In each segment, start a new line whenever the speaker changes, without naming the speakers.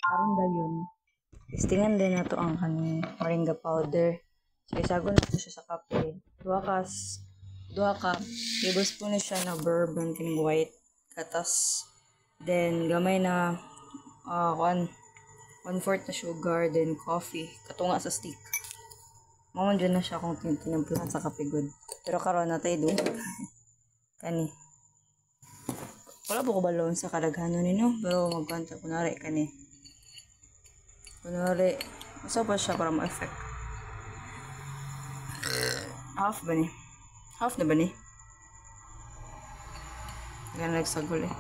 Karon dayon. Testingan din na to ang kaning moringa powder. So isago na to siya sa kape. Duha ka tablespoon na siya na bourbon kining white katas. Then gamay na 1/4 na sugar, then coffee katunga sa stick. Mamon dyan na siya kung tinimplahan sa kape good. Pero karon na tayo doon. Kani. Wala po ko balon sa kadaghanon nino, pero magkanta kunwari kani. Kunwari, usa pa siya para ma-effect. Half ba ni? Half na ba ni? Ganun nagsagol eh.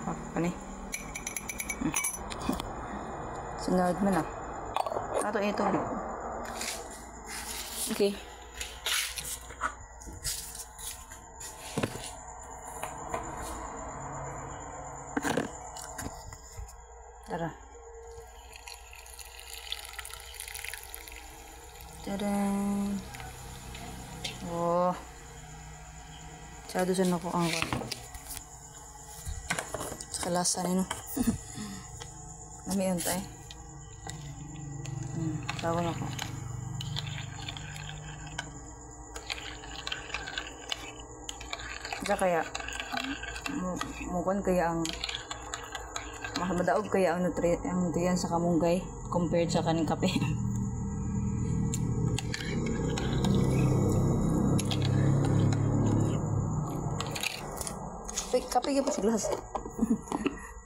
Half pa ni. Sunod mo na. Ato ito. Okay. Tara. Tadaan. Oh. Sado siya na ko ang sa kalasa nino. Nami yun tayo. Tawa na ko. Kaya mukon kaya ang madaog kaya ang nutrient sa kamunggay compared sa kaning kape. Kape pa sa glass.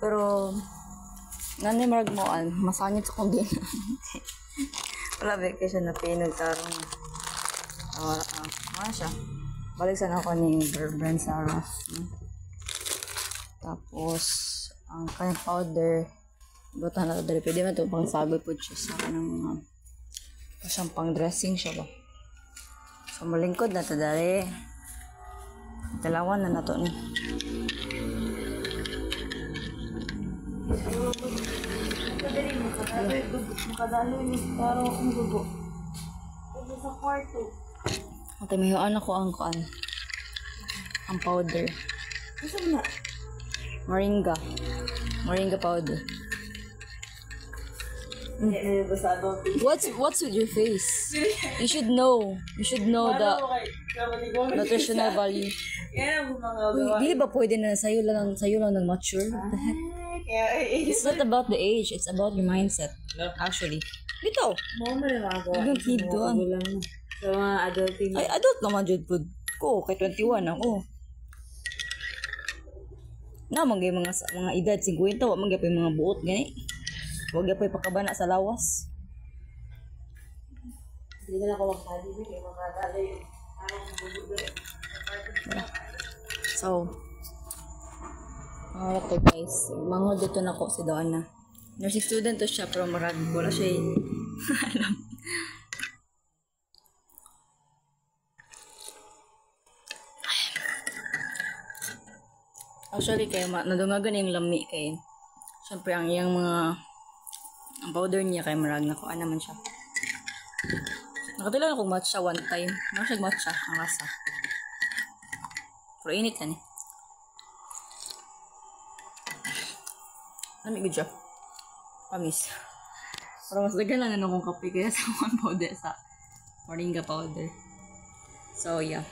Pero nanay marag mo masangit sa kong din. Wala ba kasi na pinag tarong ano siya. Balik sana ako ni Bourbon Sarah. Tapos ang kanyang powder buta na dali pwede na ito pang sagot po siya sa kanang mga siyang pang dressing siya ba. So malingkod na ito dali. Dalawan na nato ni. Makadalo ni pero kung gugo. Ito sa kwarto. At may anak ko ang powder. Ano na? Moringa powder. What's with your face? You should know the nutritional value. Di ba pwede na sa'yo lang nang mature? What the heck? It's not about the age, it's about your mindset. Actually. Dito. You don't need doon.
So, mga adulting.
Ay, adult naman dyan po ko. Kay 21 ako. Na, mga edad 50, wag mga mga buot gani. Wag pa pakabana sa lawas.
Hindi na ako magkali, kaya makakali.
So, to guys. Mangod dito na ko si Donna. Nursing student to siya, pero marag wala siya alam. Actually, kaya nadungagan yung lami kay syempre ang iyang ang powder niya kay marag nakuha naman siya. Nakatila na kong matcha one time. Nakasag matcha ang rasa. Pero init yan eh. Lamig ko siya. Pamis. Pero mas dagan lang na akong kape kaya sa one powder sa moringa powder. So yeah.